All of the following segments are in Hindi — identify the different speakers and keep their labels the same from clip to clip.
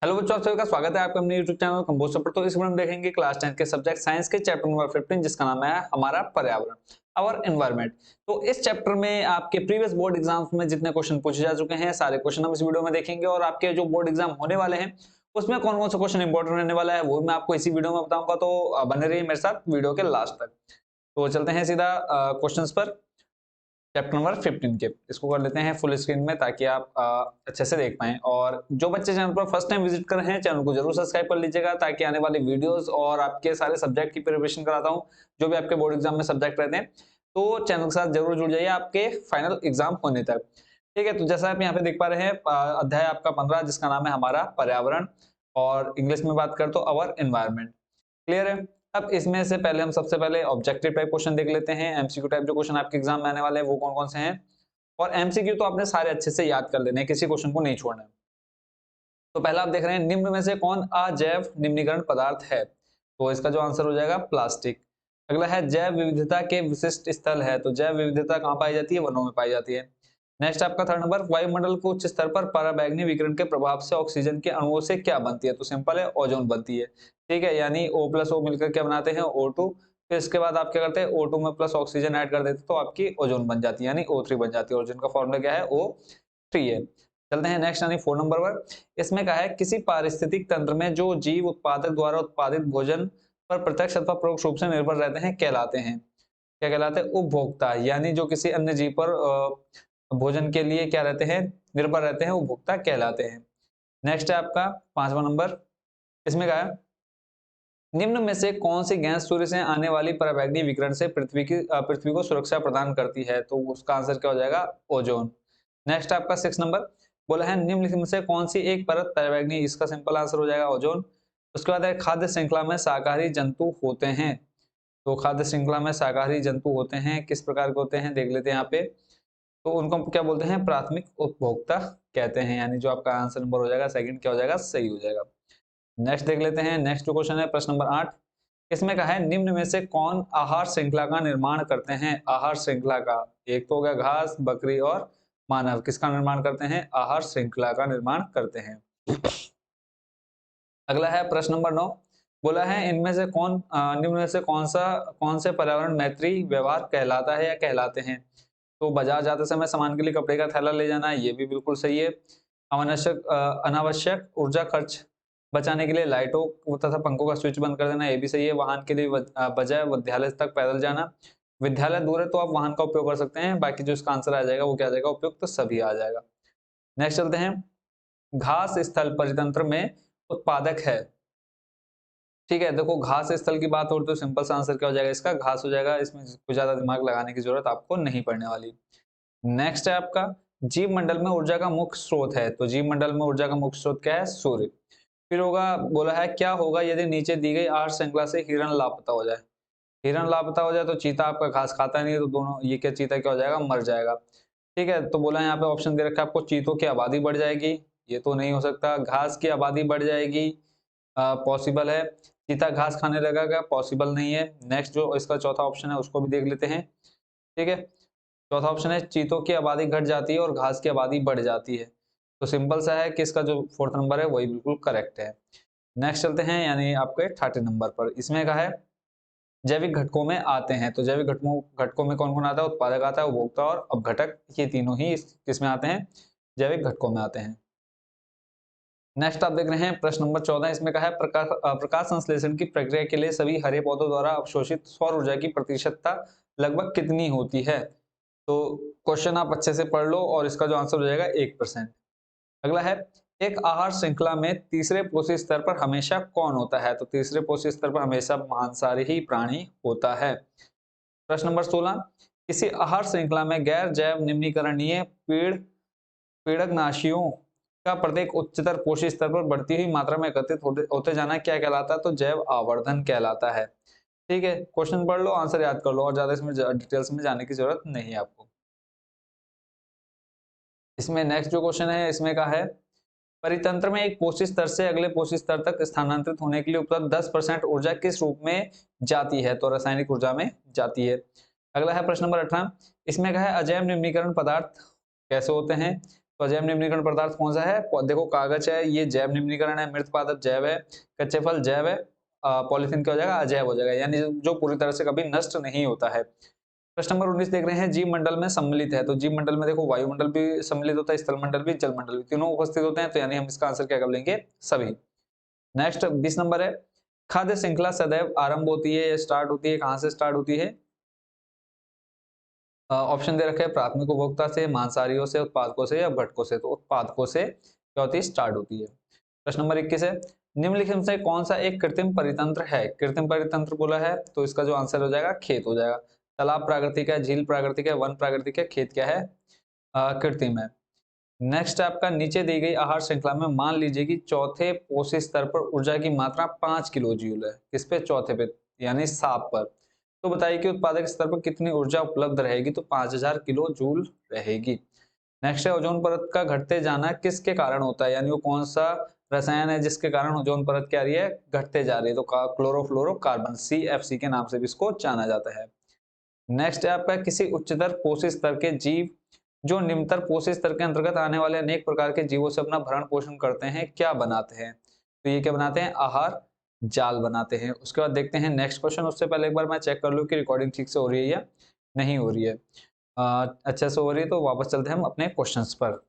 Speaker 1: हेलो बच्चों, आप सभी का स्वागत है आपके अपने YouTube चैनल कंपोस्टर पर। तो इस वीडियो में देखेंगे क्लास 10 के सब्जेक्ट साइंस के चैप्टर नंबर 15 जिसका नाम है हमारा पर्यावरण, आवर एनवायरनमेंट। तो इस चैप्टर में आपके प्रीवियस बोर्ड एग्जाम्स में जितने क्वेश्चन पूछे जा चुके हैं सारे क्वेश्चन हम इस वीडियो में देखेंगे, और आपके जो बोर्ड एग्जाम होने वाले हैं उसमें कौन कौन सा क्वेश्चन इंपॉर्टेंट रहने वाला है वो मैं आपको इसी वीडियो में बताऊंगा। तो बने रहिए मेरे साथ वीडियो के लास्ट तक। तो चलते हैं सीधा क्वेश्चन पर। चैप्टर नंबर 15 के इसको कर लेते हैं फुल स्क्रीन में ताकि आप अच्छे से देख पाएं। और जो बच्चे चैनल पर फर्स्ट टाइम विजिट कर रहे हैं चैनल को जरूर सब्सक्राइब कर लीजिएगा ताकि आने वाली वीडियोस और आपके सारे सब्जेक्ट की प्रिपरेशन कराता हूं जो भी आपके बोर्ड एग्जाम में सब्जेक्ट रहते हैं। तो चैनल के साथ जरूर जुड़ जाइए आपके फाइनल एग्जाम होने तक। ठीक है, तो जैसा आप यहाँ पे देख पा रहे हैं अध्याय आपका 15 जिसका नाम है हमारा पर्यावरण, और इंग्लिश में बात कर तो अवर एनवायरमेंट। क्लियर है। अब इसमें से पहले हम सबसे पहले ऑब्जेक्टिव टाइप क्वेश्चन देख लेते हैं। एमसीक्यू टाइप जो क्वेश्चन आपके एग्जाम में आने वाले हैं वो कौन कौन से हैं, और एमसीक्यू तो आपने सारे अच्छे से याद कर लेने हैं, किसी क्वेश्चन को नहीं छोड़ना है। तो पहला आप देख रहे हैं निम्न में से कौन अजैव निम्नीकरण पदार्थ है, तो इसका जो आंसर हो जाएगा प्लास्टिक। अगला है जैव विविधता के विशिष्ट स्थल है, तो जैव विविधता कहाँ पाई जाती है, वनों में पाई जाती है। नेक्स्ट आपका थर्ड नंबर, वायुमंडल के उच्च स्तर पर पराबैंगनी विकिरण के प्रभाव से ऑक्सीजन के अणुओं से क्या बनती है, तो सिंपल है, ओजोन बनती है। ठीक है, यानी O प्लस O मिलकर क्या बनाते हैं, O2। फिर इसके बाद आप क्या करते हैं, O2 में प्लस ऑक्सीजन ऐड कर देते हैं तो आपकी ओजोन बन जाती है, यानी O3 बन जाती है। ओजोन का फॉर्मूला क्या है, O3 है। चलते हैं नेक्स्ट यानी 4 नंबर पर। इसमें कहा है किसी पारिस्थितिक तंत्र में जो जीव उत्पादक द्वारा उत्पादित भोजन पर प्रत्यक्ष अथवा परोक्ष रूप से निर्भर रहते हैं कहलाते हैं, क्या कहलाते हैं, उपभोक्ता। यानी जो किसी अन्य जीव पर भोजन के लिए क्या रहते हैं, निर्भर रहते हैं, उपभोक्ता कहलाते हैं। नेक्स्ट है आपका 5वां नंबर। इसमें कहा है निम्न में से कौन सी गैस सूर्य से आने वाली पराबैंगनी विकिरण से पृथ्वी को सुरक्षा प्रदान करती है, तो उसका आंसर क्या हो जाएगा, ओजोन। नेक्स्ट आपका 6 नंबर, बोला है निम्नलिखित में से कौन सी एक परत पराबैंगनी, इसका सिंपल आंसर हो जाएगा ओजोन। उसके बाद है खाद्य श्रृंखला में शाकाहारी जंतु होते हैं, तो खाद्य श्रृंखला में शाकाहारी जंतु होते हैं, किस प्रकार के होते हैं देख लेते हैं यहाँ पे। तो उनको क्या बोलते हैं, प्राथमिक उपभोक्ता कहते हैं, यानी जो आपका आंसर नंबर हो जाएगा सेकंड क्या हो जाएगा, सही हो जाएगा। नेक्स्ट देख लेते हैं। नेक्स्ट जो क्वेश्चन है प्रश्न नंबर 8। इसमें कहा है निम्न में से कौन आहार श्रृंखला का निर्माण करते हैं, आहार श्रृंखला का, एक तो हो गया घास, बकरी और मानव, किसका निर्माण करते हैं, आहार श्रृंखला का निर्माण करते हैं। अगला है प्रश्न नंबर 9। बोला है इनमें से निम्न में से कौन से पर्यावरण मैत्री व्यवहार कहलाता है या कहलाते हैं, तो बाजार जाते समय सामान के लिए कपड़े का थैला ले जाना, ये भी बिल्कुल सही है। अनावश्यक ऊर्जा खर्च बचाने के लिए लाइटों तथा पंखों का स्विच बंद कर देना, ये भी सही है। वाहन के लिए बजाय विद्यालय तक पैदल जाना, विद्यालय दूर है तो आप वाहन का उपयोग कर सकते हैं, बाकी जो इसका आंसर आ जाएगा वो क्या आ जाएगा, उपयुक्त तो सभी आ जाएगा। नेक्स्ट चलते हैं, घास स्थल परितंत्र में उत्पादक है। ठीक है, देखो घास स्थल की बात हो तो सिंपल सा आंसर क्या हो जाएगा, इसका घास हो जाएगा, इसमें कुछ ज्यादा दिमाग लगाने की जरूरत आपको नहीं पड़ने वाली। नेक्स्ट है आपका जीव मंडल में ऊर्जा का मुख्य स्रोत है, तो जीव मंडल में ऊर्जा का मुख्य स्रोत क्या है, सूर्य। फिर होगा, बोला है क्या होगा यदि नीचे दी गई आहार श्रृंखला से हिरण लापता हो जाए। हिरण लापता हो जाए तो चीता आपका घास खाता नहीं है, तो दोनों ये क्या, चीता क्या हो जाएगा, मर जाएगा। ठीक है, तो बोला यहाँ पे ऑप्शन दे रखा है आपको, चीतों की आबादी बढ़ जाएगी, ये तो नहीं हो सकता। घास की आबादी बढ़ जाएगी, पॉसिबल है। चीता घास खाने लगेगा, पॉसिबल नहीं है। नेक्स्ट जो इसका चौथा ऑप्शन है उसको भी देख लेते हैं। ठीक है, चौथा ऑप्शन है चीतों की आबादी घट जाती है और घास की आबादी बढ़ जाती है, तो सिंपल सा है कि इसका जो फोर्थ नंबर है वही बिल्कुल करेक्ट है। नेक्स्ट चलते हैं यानी आपके 30 नंबर पर। इसमें कहा है जैविक घटकों में आते हैं, तो जैविक घटकों में कौन कौन आता है, उत्पादक आता है, उपभोक्ता और अपघटक, ये तीनों ही किसमें आते हैं, जैविक घटकों में आते हैं। नेक्स्ट आप देख रहे हैं प्रश्न नंबर 14। इसमें कहा है प्रकाश संश्लेषण की प्रक्रिया के लिए सभी हरे पौधों द्वारा अवशोषित सौर ऊर्जा की प्रतिशतता लगभग कितनी होती है, तो क्वेश्चन आप अच्छे से पढ़ लो और इसका जो आंसर हो जाएगा 1%। अगला है एक आहार श्रृंखला में तीसरे पोषी स्तर पर हमेशा कौन होता है, तो तीसरे पोषी स्तर पर हमेशा मांसाहारी ही प्राणी होता है। प्रश्न नंबर 16। किसी आहार श्रृंखला में गैर जैव निम्नीकरणीय पीड़कनाशियों का प्रत्येक उच्चतर पोषी स्तर पर बढ़ती हुई मात्रा में एकत्रित होते जाना क्या कहलाता है, तो जैव आवर्धन कहलाता है। ठीक है, क्वेश्चन पढ़ लो, आंसर याद कर लो, और ज्यादा इसमें डिटेल्स में जाने की जरूरत नहीं है आपको। इसमें नेक्स्ट जो क्वेश्चन है इसमें का है परितंत्र में एक पोषी स्तर से अगले पोषी स्तर तक स्थानांतरित होने के लिए उपलब्ध 10% ऊर्जा किस रूप में जाती है, तो रासायनिक ऊर्जा में जाती है। अगला है प्रश्न नंबर 18। इसमें कहा है अजैव निम्नीकरण पदार्थ कैसे होते हैं, तो अजैव निम्नीकरण पदार्थ कौन सा है? देखो कागज है, ये जैव निम्नीकरण है, मृत पादप जैव है, कच्चे फल जैव है, पॉलीथीन क्या हो जाएगा? अजैव हो जाएगा, यानी जो पूरी तरह से कभी नष्ट नहीं होता है। प्रश्न नंबर 19 देख रहे हैं, जीव मंडल में सम्मिलित है। तो जीव मंडल में देखो वायुमंडल भी सम्मिलित होता है, स्थल मंडल भी, जल मंडल भी, तीनों उपस्थित होते हैं, तो यानी हम इसका आंसर क्या कर लेंगे? सभी। नेक्स्ट 20 नंबर है, खाद्य श्रृंखला सदैव आरंभ होती है या स्टार्ट होती है, कहां से स्टार्ट होती है? ऑप्शन दे रखे हैं, प्राथमिक उपभोक्ता से, मांसाहारियों से, उत्पादकों से या भटकों से। तो उत्पादकों से क्या होती है? स्टार्ट होती है। प्रश्न नंबर 21 है, निम्नलिखित में से कौन सा एक कृत्रिम परितंत्र है? कृत्रिम परितंत्र बोला है तो इसका जो आंसर हो जाएगा खेत हो जाएगा। तालाब प्राकृतिक है, झील प्राकृतिक है, वन प्राकृतिक है, खेत क्या है? कृत्रिम है। नेक्स्ट आपका नीचे दी गई आहार श्रृंखला में मान लीजिए कि चौथे पोषक स्तर पर ऊर्जा की मात्रा 5 किलो जूल है। किस पे? चौथे पे, यानी साफ पर। तो बताइए कि उत्पादक स्तर पर कितनी ऊर्जा उपलब्ध रहेगी? तो 5000 किलो जूल रहेगी। नेक्स्ट है, ओजोन परत का घटते जाना किसके कारण होता है, यानी वो कौन सा रसायन है जिसके कारण ओजोन परत क्या रही है? घटते जा रही है। तो क्लोरोफ्लोरोकार्बन, CFC के नाम से भी इसको जाना जाता है। नेक्स्ट है आपका, किसी उच्चतर पोषक स्तर के जीव जो निम्नतर पोषक स्तर के अंतर्गत आने वाले अनेक प्रकार के जीवों से अपना भरण पोषण करते हैं, क्या बनाते हैं? तो ये क्या बनाते हैं? आहार जाल बनाते हैं। उसके बाद देखते हैं नेक्स्ट क्वेश्चन। उससे पहले एक बार मैं चेक कर लूं कि रिकॉर्डिंग ठीक से हो रही है या नहीं हो रही है। अच्छे से हो रही है तो वापस चलते हैं हम अपने क्वेश्चंस पर।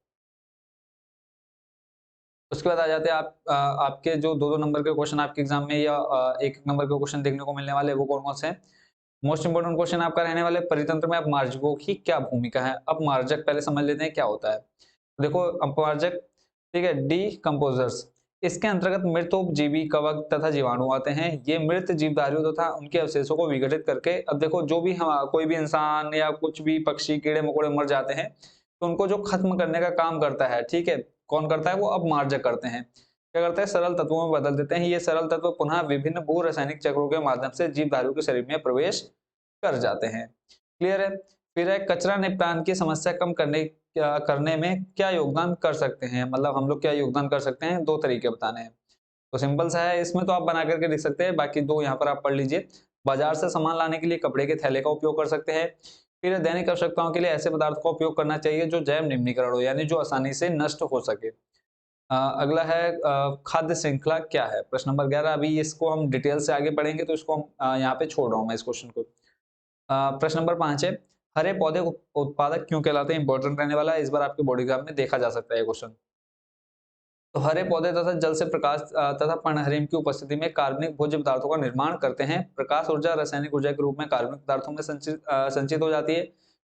Speaker 1: उसके बाद आ जाते हैं आपके जो दो दो नंबर के क्वेश्चन आपके एग्जाम में या एक एक नंबर के क्वेश्चन देखने को मिलने वाले, वो कौन कौन से हैं? मोस्ट इंपोर्टेंट क्वेश्चन आपका रहने वाले, परितंत्र में अपमार्जकों की क्या भूमिका है? अपमार्जक पहले समझ लेते हैं क्या होता है। देखो अपमार्जक, ठीक है, डीकंपोजर्स, इसके अंतर्गत मृतोपजीवी कवक तथा जीवाणु आते हैं। ये मृत जीवधारियों तथा उनके अवशेषों को विघटित करके, अब देखो जो भी हम कोई भी इंसान या कुछ भी पक्षी कीड़े मकोड़े मर जाते हैं तो उनको जो खत्म करने का काम करता है, ठीक है, कौन करता है? वो अपमार्जक करते हैं। क्या करते हैं? सरल तत्वों में बदल देते हैं। ये सरल तत्व पुनः विभिन्न भू रासायनिक चक्रों के माध्यम से जीवधारियों के शरीर में प्रवेश कर जाते हैं। क्लियर है? फिर है, कचरा निपटान की समस्या कम करने में क्या योगदान कर सकते हैं? मतलब हम लोग क्या योगदान कर सकते हैं? दो तरीके बताने हैं। तो सिंपल सा है, इसमें तो आप बना करके लिख सकते हैं, बाकी दो यहाँ पर आप पढ़ लीजिए। बाजार से सामान लाने के लिए कपड़े के थैले का उपयोग कर सकते हैं। फिर दैनिक आवश्यकताओं के लिए ऐसे पदार्थ का उपयोग करना चाहिए जो जैव निम्नीकरण हो, यानी जो आसानी से नष्ट हो सके। अगला है, खाद्य श्रृंखला क्या है? प्रश्न नंबर 11। अभी इसको हम डिटेल से आगे पढ़ेंगे तो इसको हम यहाँ पे छोड़ रहा हूँ मैं इस क्वेश्चन को। प्रश्न नंबर 5 है, हरे पौधे उत्पादक क्यों कहलाते हैं? इंपॉर्टेंट रहने वाला है, इस बार आपके बॉडी एग्जाम में देखा जा सकता है क्वेश्चन। तो हरे पौधे तथा जल से प्रकाश तथा पर्णहरिम की उपस्थिति में कार्बनिक भोज्य पदार्थों का निर्माण करते हैं। प्रकाश ऊर्जा रासायनिक ऊर्जा के रूप में कार्बनिक पदार्थों में संचित हो जाती है।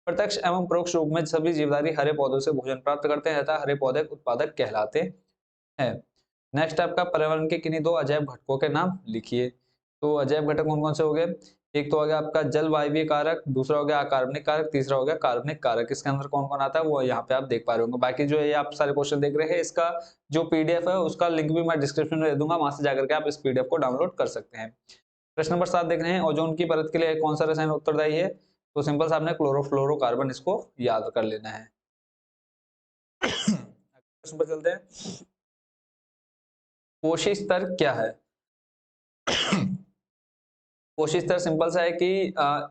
Speaker 1: प्रत्यक्ष एवं परोक्ष रूप में सभी जीवधारी हरे पौधों से भोजन प्राप्त करते हैं तथा हरे पौधे उत्पादक कहलाते हैं। नेक्स्ट आपका, पर्यावरण के किन्हीं दो अजैव घटकों के नाम लिखिए। तो अजैव घटक कौन कौन से हो गए? एक तो हो गया आपका जल वायवीय कारक, दूसरा हो गया अकार्बनिक कारक, तीसरा हो गया कार्बनिक कारक। इसके अंदर कौन कौन आता है वो यहाँ पे आप देख पा रहे होंगे। बाकी जो ये आप सारे क्वेश्चन देख रहे हैं, इसका जो पीडीएफ है उसका लिंक भी मैं डिस्क्रिप्शन में दे दूंगा, वहां से जाकर के आप इस पीडीएफ को डाउनलोड कर सकते हैं। प्रश्न नंबर 7 देख रहे हैं, ओजोन की परत के लिए कौन सा रसायन उत्तरदायी है? तो सिंपल सा आपने क्लोरोफ्लोरोकार्बन इसको याद कर लेना है। प्रश्न पर चलते हैं, पोषी स्तर क्या है? पोषी स्तर सिंपल सा है कि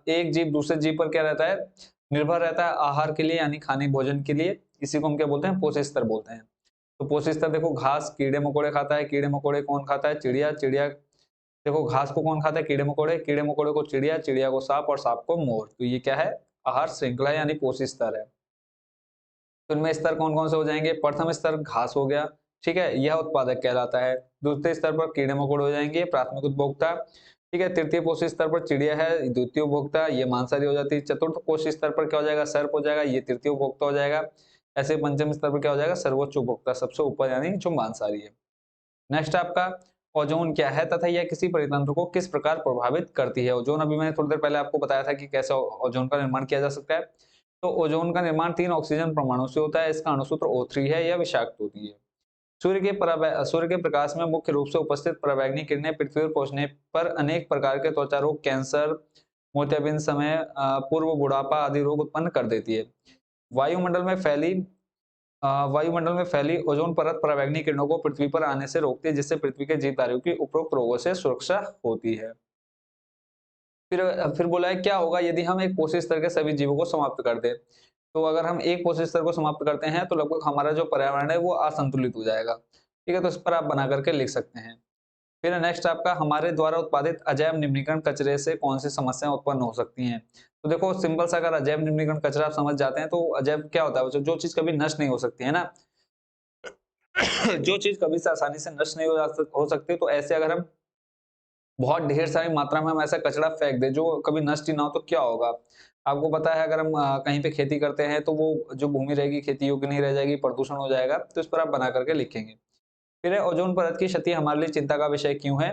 Speaker 1: एक जीव दूसरे जीव पर क्या रहता है? निर्भर रहता है आहार के लिए, यानी खाने भोजन के लिए। इसी को हम क्या बोलते हैं? पोषी स्तर बोलते हैं। तो पोषी स्तर देखो, घास कीड़े मकोड़े खाता है, कीड़े मकोड़े कौन खाता है? चिड़िया। चिड़िया देखो घास को कौन खाता है? कीड़े मकोड़े। कीड़े मकोड़े को चिड़िया, चिड़िया को सांप और सांप को मोर। तो ये क्या है? आहार श्रृंखला यानी पोषी स्तर है। तो इनमें स्तर कौन कौन से हो जाएंगे? प्रथम स्तर घास हो गया, ठीक है, यह उत्पादक कहलाता है। दूसरे स्तर पर कीड़े मकोड़े हो जाएंगे, प्राथमिक उपभोक्ता, ठीक है। तृतीय पोषी स्तर पर चिड़िया है, द्वितीय उपभोक्ता, ये मांसाहारी हो जाती है। चतुर्थ पोषी स्तर पर क्या हो जाएगा? सर्प हो जाएगा, ये तृतीय उपभोक्ता हो जाएगा। ऐसे पंचम स्तर पर क्या हो जाएगा? सर्वोच्च उपभोक्ता, सबसे ऊपर यानी जो मांसाहारी है। नेक्स्ट आपका, ओजोन क्या है तथा यह किसी परितंत्र को किस प्रकार प्रभावित करती है? ओजोन अभी मैंने थोड़ी देर पहले आपको बताया था कि कैसे ओजोन का निर्माण किया जा सकता है। तो ओजोन का निर्माण 3 ऑक्सीजन परमाणु से होता है। इसका अणुसूत्र O3 है, यह विषाक्त होती है। सूर्य के प्रकाश में मुख्य रूप से उपस्थित पराबैंगनी किरणें पृथ्वी पर पहुंचने पर अनेक प्रकार के त्वचा रोग, कैंसर, मोतियाबिंद समय, पूर्व बुढ़ापा आदि रोग उत्पन्न कर देती है। वायुमंडल में फैली वायुमंडल में फैली ओजोन परत पराबैंगनी किरणों को पृथ्वी पर आने से रोकती है, जिससे पृथ्वी के जीवधारियों की उपरोक्त रोगों से सुरक्षा होती है। फिर बोला है, क्या होगा यदि हम एक पोषी स्तर के सभी जीवों को समाप्त कर दें? तो अगर हम एक पोषक स्तर को समाप्त करते हैं तो लगभग हमारा जो पर्यावरण है वो असंतुलित हो जाएगा। ठीक है, तो इस पर आप बना करके लिख सकते हैं। फिर नेक्स्ट आपका, हमारे द्वारा उत्पादित अजैव निम्नीकरण कचरे से कौन सी समस्याएं उत्पन्न हो सकती हैं? तो देखो सिंपल सा, अगर अजैव निम्नीकरण कचरा आप समझ जाते हैं तो अजैव क्या होता है, जो चीज कभी नष्ट नहीं हो सकती है ना, जो चीज कभी से आसानी से नष्ट नहीं हो सकती, तो ऐसे अगर हम बहुत ढेर सारी मात्रा में हम ऐसा कचरा फेंक दें जो कभी नष्ट ही ना हो तो क्या होगा? आपको पता है, अगर हम कहीं पे खेती करते हैं तो वो जो भूमि रहेगी खेती योग्य नहीं रह जाएगी, प्रदूषण हो जाएगा। तो इस पर आप बना करके लिखेंगे। फिर है, ओजोन परत की क्षति हमारे लिए चिंता का विषय क्यों है?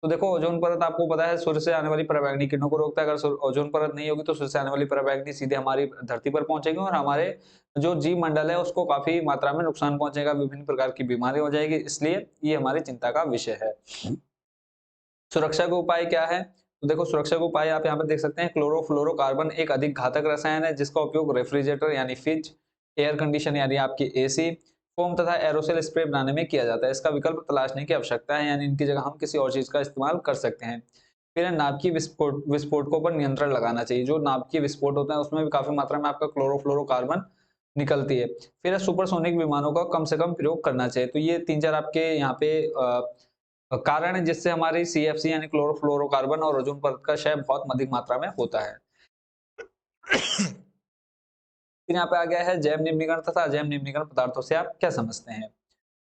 Speaker 1: तो देखो ओजोन परत आपको पता है सूर्य से आने वाली पराबैंगनी किरणों को रोकता है। अगर ओजोन परत नहीं होगी तो सूर्य से आने वाली पराबैंगनी सीधे हमारी धरती पर पहुंचेगी और हमारे जो जीव मंडल है उसको काफी मात्रा में नुकसान पहुंचेगा, विभिन्न प्रकार की बीमारी हो जाएगी, इसलिए ये हमारी चिंता का विषय है। सुरक्षा के उपाय क्या है? तो देखो सुरक्षा के उपाय आप यहाँ पे देख सकते हैं। क्लोरोफ्लोरोकार्बन एक अधिक घातक रसायन है जिसका उपयोग रेफ्रिजरेटर यानी फ्रिज, एयर कंडीशन यानी आपकी एसी, फोम तथा एरोसोल स्प्रे बनाने में किया जाता है। इसका विकल्प तलाशने की आवश्यकता है, यानी इनकी जगह हम किसी और चीज का इस्तेमाल कर सकते हैं। फिर है, नाभिकीय विस्फोटकों पर नियंत्रण लगाना चाहिए। जो नाभिकीय विस्फोट होते हैं उसमें भी काफी मात्रा में आपका क्लोरोफ्लोरोकार्बन निकलती है। फिर है, सुपरसोनिक विमानों का कम से कम प्रयोग करना चाहिए। तो ये 3-4 आपके यहाँ पे कारण है जिससे हमारी सीएफसी यानी क्लोरोफ्लोरोकार्बन और ओजोन परत का क्षय बहुत अधिक मात्रा में होता है। फिर यहाँ पे आ गया है जैव निम्नीकरण तथा अजैव निम्नीकरण पदार्थों से आप क्या समझते हैं?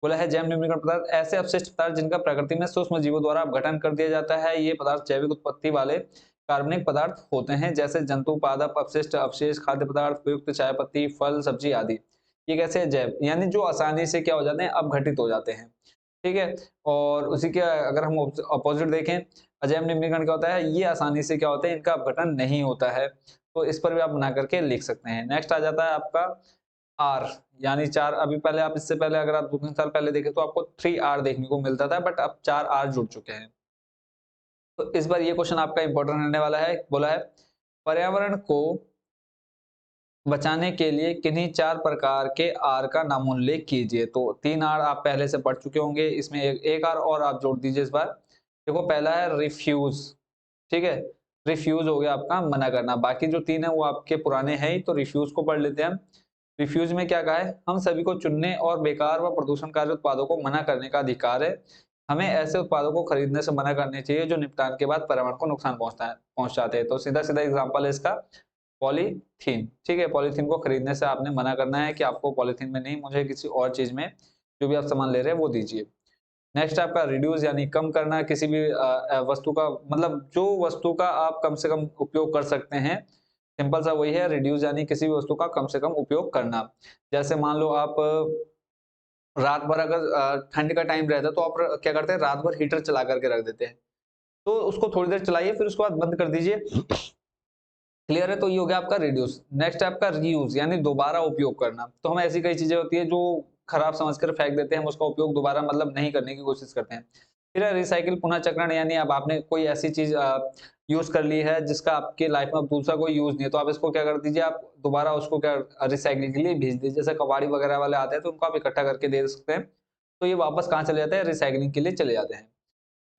Speaker 1: बोला है जैव निम्नीकरण पदार्थ ऐसे अपशिष्ट पदार्थ जिनका प्रकृति में सूक्ष्म जीवों द्वारा अपघटन कर दिया जाता है। ये पदार्थ जैविक उत्पत्ति वाले कार्बनिक पदार्थ होते हैं, जैसे जंतु पादप अपशिष्ट, अवशेष, खाद्य पदार्थ, उपयुक्त चाय पत्ती, फल, सब्जी आदि। ये कैसे है जैव, यानी जो आसानी से क्या हो जाते हैं, अपघटित हो जाते हैं। ठीक है, और उसी के अगर हम अपोजिट देखें, अजैव निम्नीकरण क्या होता है, ये आसानी से क्या होता है, इनका अपघटन नहीं होता है। तो इस पर भी आप बना करके लिख सकते हैं। नेक्स्ट आ जाता है आपका आर, यानी 4। अभी पहले आप, इससे पहले अगर आप 2-3 साल पहले देखें तो आपको 3 आर देखने को मिलता था, बट अब 4 आर जुड़ चुके हैं। तो इस बार ये क्वेश्चन आपका इंपॉर्टेंट रहने वाला है। बोला है पर्यावरण को बचाने के लिए किन्हीं 4 प्रकार के आर का नामोल्लेख कीजिए। तो 3 आर आप पहले से पढ़ चुके होंगे, इसमें एक आर और आप जोड़ दीजिए इस बार। देखो पहला है रिफ्यूज। ठीक है, रिफ्यूज हो गया आपका मना करना। बाकी जो 3 है वो आपके पुराने हैं ही, तो रिफ्यूज को पढ़ लेते हैं हम। रिफ्यूज में क्या कहा है, हम सभी को चुनने और बेकार व प्रदूषणकारी उत्पादों को मना करने का अधिकार है। हमें ऐसे उत्पादों को खरीदने से मना करने चाहिए जो निपटान के बाद पर्यावरण को नुकसान पहुंचाते हैं। तो सीधा सीधा एग्जांपल है इसका पॉलीथीन। ठीक है, पॉलीथीन को खरीदने से आपने मना करना है कि आपको पॉलीथीन में नहीं, मुझे किसी और चीज में जो भी आप सामान ले रहे हैं वो दीजिए। नेक्स्ट आपका रिड्यूस, यानी कम करना। किसी भी वस्तु का मतलब जो वस्तु का आप कम से कम उपयोग कर सकते हैं, सिंपल सा वही है रिड्यूस, यानी किसी भी वस्तु का कम से कम उपयोग करना। जैसे मान लो आप रात भर अगर ठंड का टाइम रहता है तो आप क्या करते हैं, रात भर हीटर चला करके रख देते हैं। तो उसको थोड़ी देर चलाइए, फिर उसके बाद बंद कर दीजिए। क्लियर है, तो ये हो गया आपका रिड्यूस। नेक्स्ट है आपका रीयूज, यानी दोबारा उपयोग करना। तो हम ऐसी कई चीजें होती है जो खराब समझकर फेंक देते हैं, हम उसका उपयोग दोबारा मतलब नहीं करने की कोशिश करते हैं। फिर है रिसाइकिल पुनः चक्रण, यानी अब आपने कोई ऐसी चीज यूज कर ली है जिसका आपके लाइफ में अब दूसरा कोई यूज नहीं है, तो आप इसको क्या कर दीजिए, आप दोबारा उसको क्या रिसाइकिल के लिए भेज दीजिए। जैसे कबाड़ी वगैरह वाले आते हैं तो उनको आप इकट्ठा करके दे सकते हैं, तो ये वापस कहाँ चले जाते हैं, रिसाइकलिंग के लिए चले जाते हैं।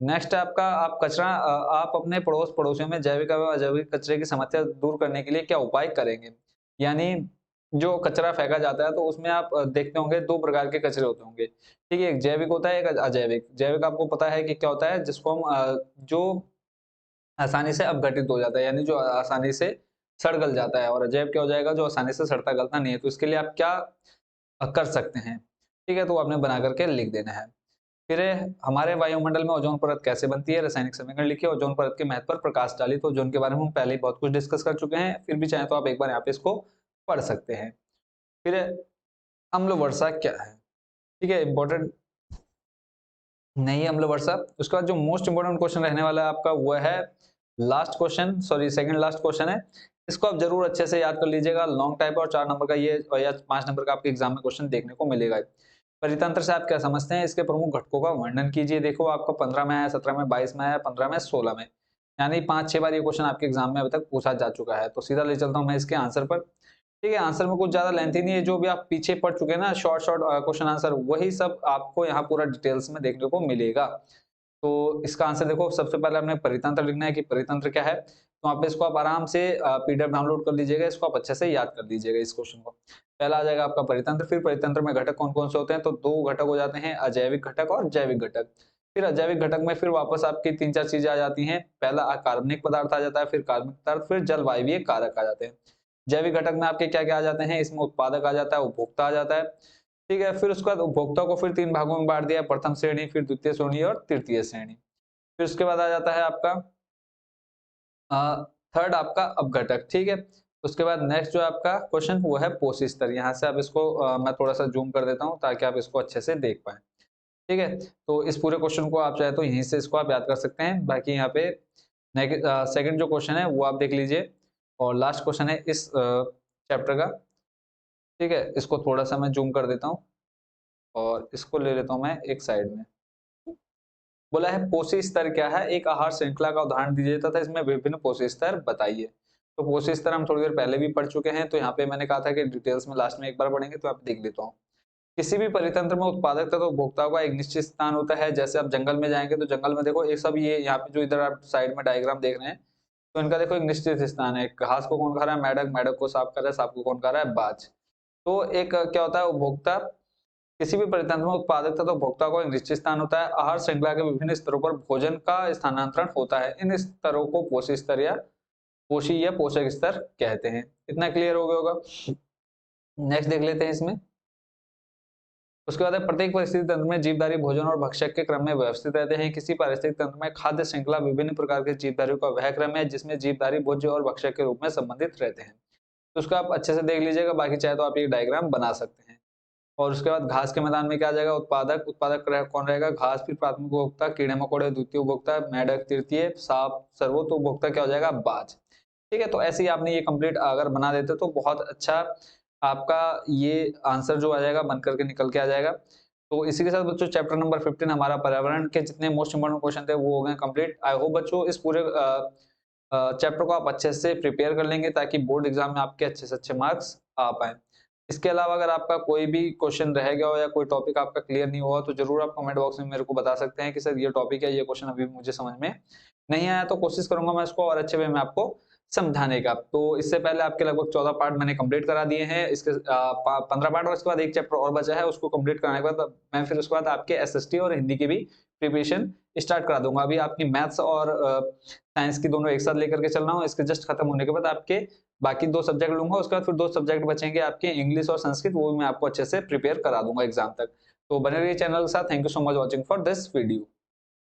Speaker 1: नेक्स्ट आपका, आप कचरा आप अपने पड़ोसियों में जैविक एवं अजैविक कचरे की समस्या दूर करने के लिए क्या उपाय करेंगे? यानी जो कचरा फेंका जाता है तो उसमें आप देखते होंगे 2 प्रकार के कचरे होते होंगे। ठीक है, एक जैविक होता है, एक अजैविक। जैविक आपको पता है कि क्या होता है, जिसको हम जो आसानी से अपघटित हो जाता है, यानी जो आसानी से सड़ गल जाता है। और अजैव क्या हो जाएगा, जो आसानी से सड़ता गलता नहीं है। तो इसके लिए आप क्या कर सकते हैं? ठीक है, तो आपने बना करके लिख देना है। फिर हमारे वायुमंडल में ओजोन परत कैसे बनती है, रासायनिक समीकरण लिखिए। ओजोन परत के महत्व पर प्रकाश डालिए। तो ओजोन के बारे में हम पहले ही बहुत कुछ डिस्कस कर चुके हैं, फिर भी चाहे तो आप एक बार यहाँ पे इसको पढ़ सकते हैं। फिर अम्ल वर्षा क्या है? ठीक है, इंपॉर्टेंट नहीं है अम्ल वर्षा। उसके बाद जो मोस्ट इंपोर्टेंट क्वेश्चन रहने वाला है आपका वो है last question, sorry second last question है। इसको आप जरूर अच्छे से याद कर लीजिएगा। लॉन्ग टाइप और 4 नंबर का ये या 5 नंबर का आपके एग्जाम में क्वेश्चन देखने को मिलेगा। परितंत्र से आप क्या समझते हैं, इसके प्रमुख घटकों का वर्णन कीजिए। देखो आपका 15 में आया, 17 में, 22 में आया, 15 में, 16 में, यानी 5-6 बार ये क्वेश्चन आपके एग्जाम में अभी तक पूछा जा चुका है। तो सीधा ले चलता हूं मैं इसके आंसर पर। ठीक है, आंसर में कुछ ज्यादा लेंथी नहीं है, जो भी आप पीछे पढ़ चुके हैं ना शॉर्ट शॉर्ट क्वेश्चन आंसर, वही सब आपको यहाँ पूरा डिटेल्स में देखने को मिलेगा। तो इसका आंसर देखो, सबसे पहले हमने परितंत्र लिखना है कि परितंत्र क्या है। तो तो वहाँ पे इसको आप आराम से पीडीएफ डाउनलोड कर लीजिएगा, इसको आप अच्छे से याद कर लीजिएगा इस क्वेश्चन को। पहला आ जाएगा आपका परितंत्र, फिर परितंत्र में घटक कौन कौन से होते हैं, तो 2 घटक हो जाते हैं, अजैविक घटक और जैविक घटक। फिर अजैविक घटक में फिर वापस आपकी 3-4 चीजें आ जाती हैं, पहला कार्बनिक पदार्थ आ जाता है, फिर कार्बनिक पदार्थ, फिर जलवायवीय कारक आ जाते हैं। जैविक घटक में आपके क्या क्या आ जाते हैं, इसमें उत्पादक आ जाता है, उपभोक्ता आ जाता है, ठीक है। फिर उसके बाद उपभोक्ता को फिर 3 भागों में बांट दिया, प्रथम श्रेणी, फिर द्वितीय श्रेणी और तृतीय श्रेणी। फिर उसके बाद आ जाता है आपका थर्ड आपका अपघटक, ठीक है। उसके बाद नेक्स्ट जो आपका क्वेश्चन वो है पोषी स्तर। यहाँ से आप इसको मैं थोड़ा सा जूम कर देता हूँ ताकि आप इसको अच्छे से देख पाए, ठीक है। तो इस पूरे क्वेश्चन को आप चाहे तो यहीं से इसको आप याद कर सकते हैं। बाकी यहाँ पे सेकंड जो क्वेश्चन है वो आप देख लीजिए, और लास्ट क्वेश्चन है इस चैप्टर का, ठीक है। इसको थोड़ा सा मैं जूम कर देता हूँ और इसको ले लेता हूँ मैं एक साइड में। बोला है पोषी स्तर क्या है, एक आहार श्रृंखला का उदाहरण दीजिए तथा इसमें विभिन्न पोषी स्तर बताइए। तो पोषी स्तर हम थोड़ी देर पहले भी पढ़ चुके हैं, तो यहाँ पे मैंने कहा था कि डिटेल्स में लास्ट में एक बार पढ़ेंगे, तो आप देख लेता हूँ। किसी भी परितंत्र में उत्पादक तथा उपभोक्ताओं का एक निश्चित स्थान होता है। जैसे आप जंगल में जाएंगे तो जंगल में देखो ये सब, ये यहाँ पे जो इधर आप साइड में डायग्राम देख रहे हैं, तो इनका देखो एक निश्चित स्थान है। घास को कौन खा रहा है, मेढक, मेढक को सांप खा रहा है, सांप को कौन खा रहा है, बाज। तो एक क्या होता है, उपभोक्ता, किसी भी परितंत्र में उत्पादक तथा उपभोक्ता को एक निश्चित स्थान होता है। आहार श्रृंखला के विभिन्न स्तरों पर भोजन का स्थानांतरण होता है। इन स्तरों को पोषी स्तर या पोषक स्तर कहते हैं। इतना क्लियर हो गया होगा। नेक्स्ट देख लेते हैं इसमें। उसके बाद है प्रत्येक परिस्थिति तंत्र में जीवधारी भोजन और भक्षक के क्रम में व्यवस्थित रहते हैं। किसी पारिस्थितिक तंत्र में खाद्य श्रृंखला विभिन्न प्रकार के जीवधारियों का वह क्रम है जिसमें जीवधारी भोज्य और भक्षक के रूप में संबंधित रहते हैं। तो उसको आप अच्छे से देख लीजिएगा, बाकी चाहे तो आप ये डायग्राम बना सकते हैं। और उसके बाद घास के मैदान में क्या आ जाएगा, उत्पादक, कौन रहेगा, घास, फिर प्राथमिक उपभोक्ता, कीड़े मकोड़े द्वितीय उपभोक्ता, मेढक तृतीय, सांप सर्वोत्त उपभोक्ता क्या हो जाएगा, बाज। ठीक है, तो ऐसे ही आपने ये कंप्लीट अगर बना देते तो बहुत अच्छा आपका ये आंसर जो आ जाएगा बन करके निकल के आ जाएगा। तो इसी के साथ बच्चों चैप्टर नंबर 15 हमारा पर्यावरण के जितने मोस्ट इंपोर्टेंट क्वेश्चन थे वो हो गए कंप्लीट। आई होप बच्चों इस पूरे चैप्टर को आप अच्छे से प्रिपेयर कर लेंगे ताकि बोर्ड एग्जाम में आपके अच्छे से अच्छे मार्क्स आ पाए। इसके अलावा अगर आपका कोई भी क्वेश्चन रह गया हो या कोई टॉपिक आपका क्लियर नहीं हुआ तो जरूर आप कमेंट बॉक्स में मेरे को बता सकते हैं कि सर ये टॉपिक है, ये क्वेश्चन अभी मुझे समझ में नहीं आया, तो कोशिश करूंगा मैं इसको और अच्छे वे में आपको समझाने का। तो इससे पहले आपके लगभग 14 पार्ट मैंने कंप्लीट करा दिए हैं, इसके 15 पार्ट, और इसके बाद एक चैप्टर और बचा है, उसको कंप्लीट कराने के बाद मैं फिर उसके बाद आपके एसएसटी और हिंदी की भी प्रिपरेशन स्टार्ट करा दूंगा। अभी आपकी मैथ्स और साइंस की दोनों एक साथ लेकर के चल रहा हूँ। इसके जस्ट खत्म होने के बाद आपके बाकी 2 सब्जेक्ट लूंगा, उसके बाद फिर 2 सब्जेक्ट बचेंगे आपके इंग्लिश और संस्कृत, वो भी मैं आपको अच्छे से प्रिपेयर करा दूंगा एग्जाम तक। तो बने रहिए चैनल के साथ। Thank you so much watching for this video.